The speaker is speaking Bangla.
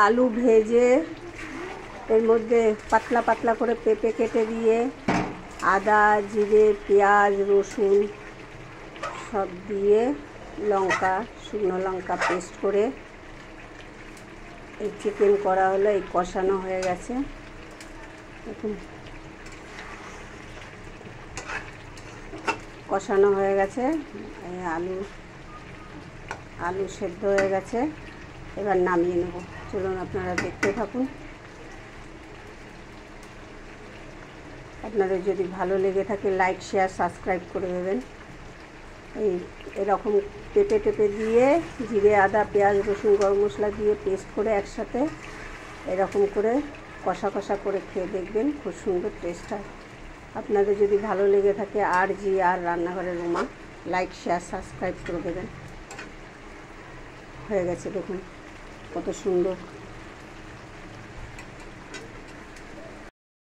আলু ভেজে এর মধ্যে পাতলা পাতলা করে পেঁপে কেটে দিয়ে আদা জিরে পেঁয়াজ রসুন সব দিয়ে লঙ্কা শুকনো লঙ্কা পেস্ট করে এই চিকেন করা হলো। এই কষানো হয়ে গেছে, দেখুন কষানো হয়ে গেছে। এই আলু সেদ্ধ হয়ে গেছে, এবার নামিয়ে নেব। চলুন আপনারা দেখতে থাকুন। আপনাদের যদি ভালো লেগে থাকে লাইক শেয়ার সাবস্ক্রাইব করে দেবেন। এরকম পেঁপে টেপে দিয়ে জিরে আদা পেঁয়াজ রসুন গরম মশলা দিয়ে পেস্ট করে একসাথে এরকম করে কষা কষা করে খেয়ে দেখবেন, খুব সুন্দর টেস্ট হয়। আপনাদের যদি ভালো লেগে থাকে আর রান্নাঘরের রুমা লাইক শেয়ার সাবস্ক্রাইব করে দেবেন। হয়ে গেছে দেখুন কত সুন্দর।